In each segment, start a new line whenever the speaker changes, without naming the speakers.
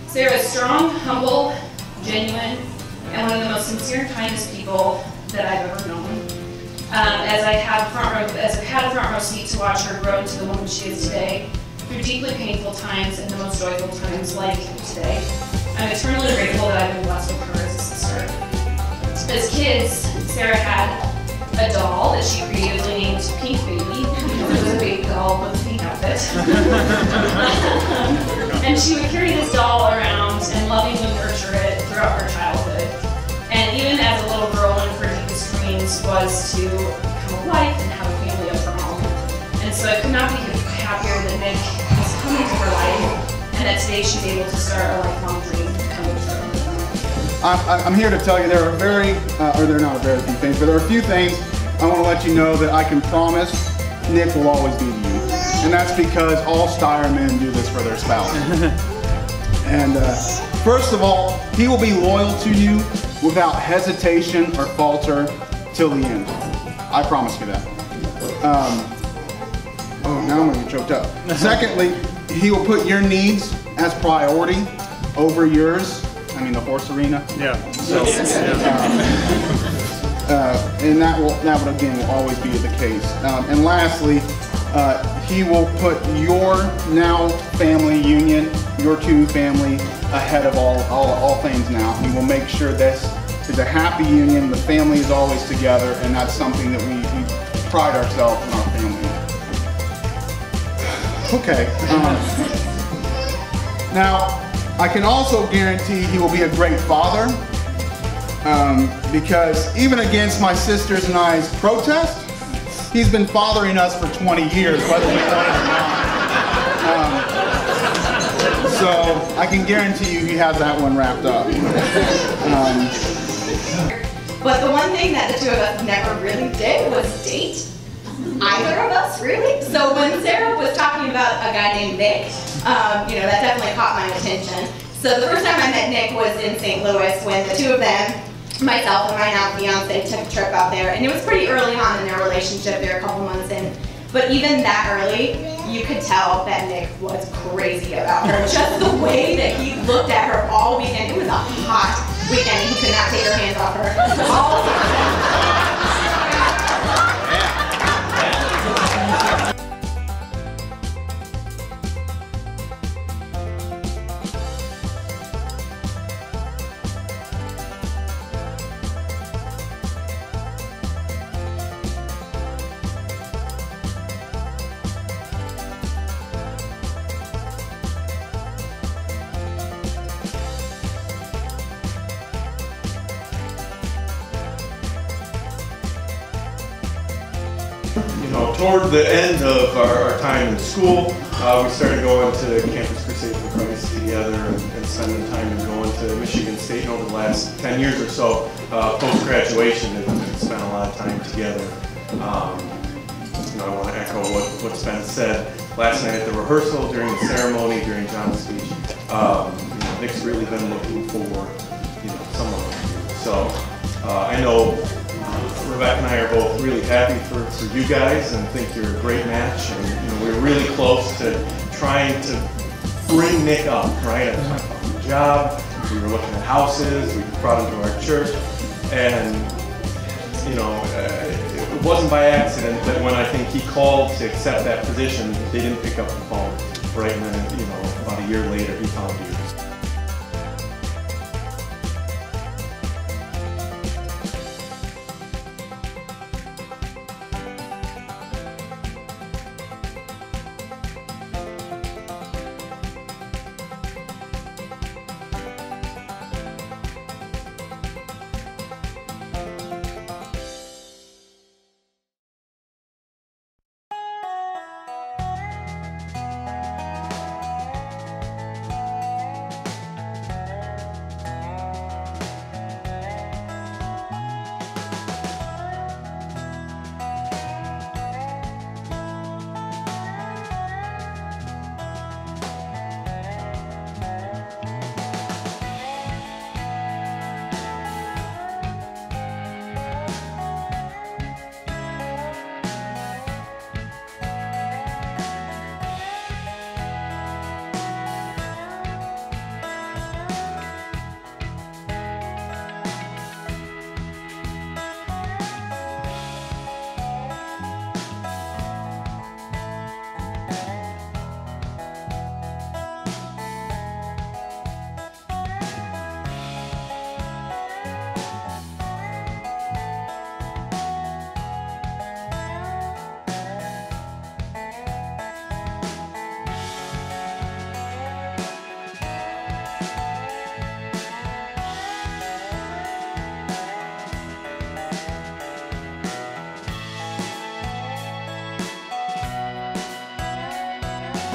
Sarah is strong, humble, genuine, and one of the most sincere and kindest people that I've ever known. As I've had a front row seat to watch her grow into the woman she is today, through deeply painful times and the most joyful times like today, I'm eternally grateful that I've been blessed with her as a sister. As kids, Sarah had a doll that she creatively named Pink Baby, because it was a baby doll with a pink outfit. And she would carry this doll around and lovingly nurture it throughout her childhood. And even as a little girl, one of her deepest dreams was to become a wife and have a family of her own. And so I could not be happier that Nick has come into her life and that today she's able to start a lifelong dream coming true.
I'm here to tell you there are there are not very few things, but there are a few things I want to let you know that I can promise Nick will always be to you. And that's because all Steyr men do this for their spouse. And first of all, he will be loyal to you without hesitation or falter till the end. I promise you that. Oh, now I'm going to get choked up. Secondly, he will put your needs as priority over yours. I mean the horse arena.
Yeah.
So, and that would again always be the case. And lastly, he will put your now family union, your two family, ahead of all things now. He will make sure this is a happy union. The family is always together, and that's something that we pride ourselves in our family. Okay. Now, I can also guarantee he will be a great father, because even against my sisters and I's protest, he's been fathering us for 20 years, whether we want it or not. So I can guarantee you he has that one wrapped up.
But the one thing that the two of us never really did was date. Either of us, really. So when Sarah was talking about a guy named Nick, that definitely caught my attention. So the first time I met Nick was in St. Louis when the two of them, myself and my now fiance, took a trip out there. And it was pretty early on in their relationship. They were a couple months in. But even that early, you could tell that Nick was crazy about her. Just the way that he looked at her all weekend. It was a hot weekend and he could not take her hands off her all the time.
Toward the end of our time in school, we started going to Campus Crusade for Christ together and spending time and going to Michigan State. And over the last 10 years or so, post-graduation, we've spent a lot of time together. I want to echo what's been said. Last night at the rehearsal, during the ceremony, during John's speech, Nick's really been looking for someone like you. So I know Rebecca and I are both really happy for you guys and think you're a great match. And we're really close to trying to bring Nick up, right? I talked about the job, we were looking at houses, we brought him to our church, and it wasn't by accident that when I think he called to accept that position, they didn't pick up the phone, right? And then, about a year later, he found you.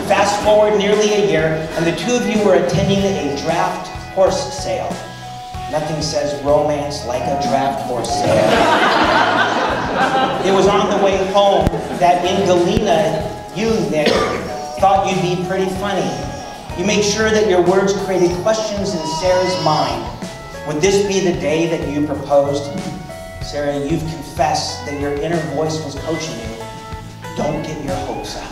Fast forward nearly a year, and the two of you were attending a draft horse sale. Nothing says romance like a draft horse sale. It was on the way home that in Galena, you, Nick, thought you'd be pretty funny. You made sure that your words created questions in Sarah's mind. Would this be the day that you proposed? Sarah, you've confessed that your inner voice was coaching you. Don't get your hopes up.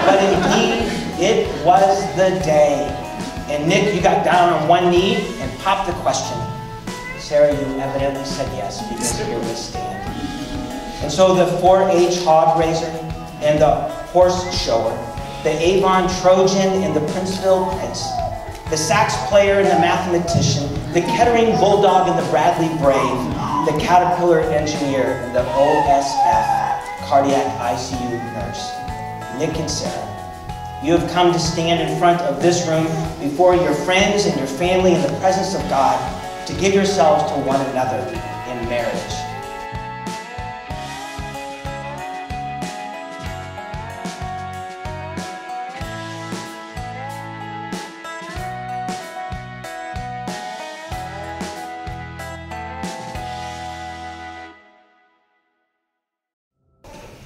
But indeed, it was the day. And Nick, you got down on one knee and popped the question. Sarah, you evidently said yes, because here we stand. And so the 4-H hog raiser and the horse shower, the Avon Trojan and the Princeville Prince, the sax player and the mathematician, the Kettering Bulldog and the Bradley Brave, the Caterpillar engineer and the OSF cardiac ICU nurse, Nick and Sarah, you have come to stand in front of this room before your friends and your family in the presence of God to give yourselves to one another in marriage.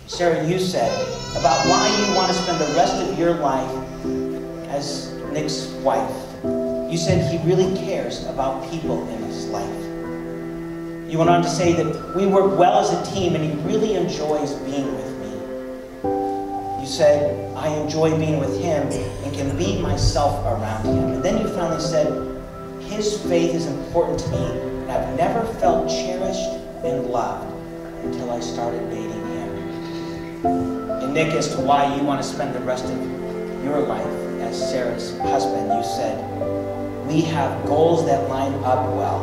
Sarah, you said about why you want to spend the rest of your life as Nick's wife. You said he really cares about people in his life. You went on to say that we work well as a team and he really enjoys being with me. You said, I enjoy being with him and can be myself around him. And then you finally said, his faith is important to me and I've never felt cherished and loved until I started dating him. And Nick, as to why you want to spend the rest of your life as Sarah's husband, you said, we have goals that line up well.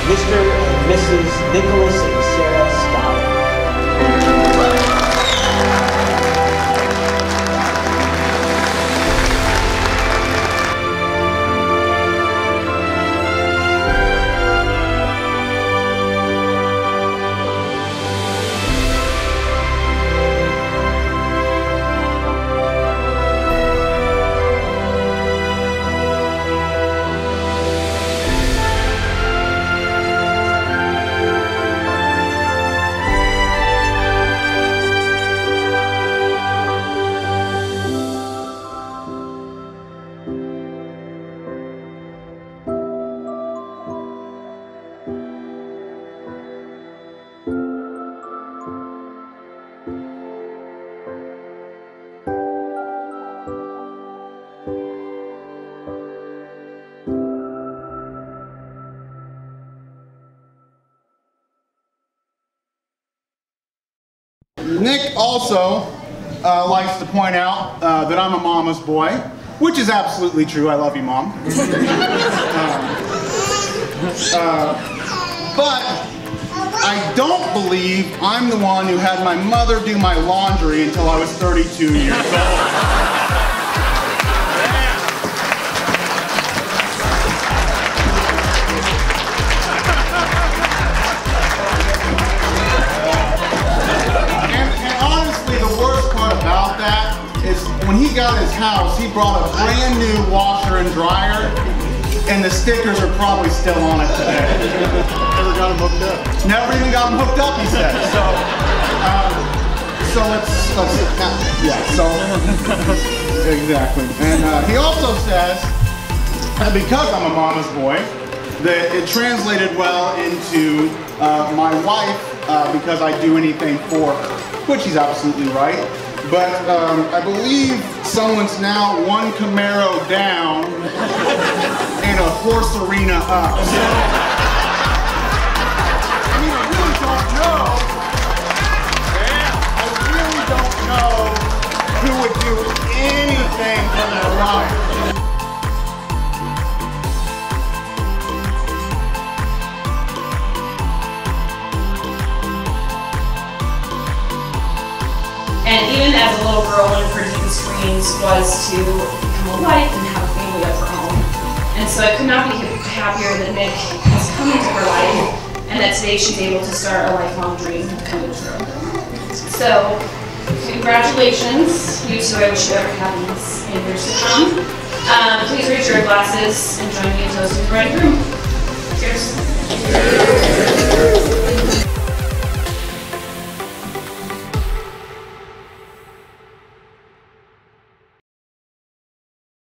Mr. and Mrs. Nicholas and Sarah Stout.
Nick also likes to point out that I'm a mama's boy, which is absolutely true. I love you, Mom. But I don't believe I'm the one who had my mother do my laundry until I was 32 years old. When he got his house, he brought a brand new washer and dryer, and the stickers are probably still on it today. Never got him hooked up. Never even got him hooked up, he said. so let's yeah, so, exactly. And he also says, because I'm a mama's boy, that it translated well into my wife because I do anything for her, which he's absolutely right. But I believe someone's now one Camaro down and a horse arena up. So, I mean, I really don't know. I really don't know who would do anything for their life.
And even as a little girl, one of her deepest dreams was to become a wife and have a family of her own. And so I could not be happier that Nick has come into her life and that today she's able to start a lifelong dream coming true. So, congratulations, you two. I wish you every happiness in years to come. Please raise your glasses and join me in toasting the bridegroom. Cheers.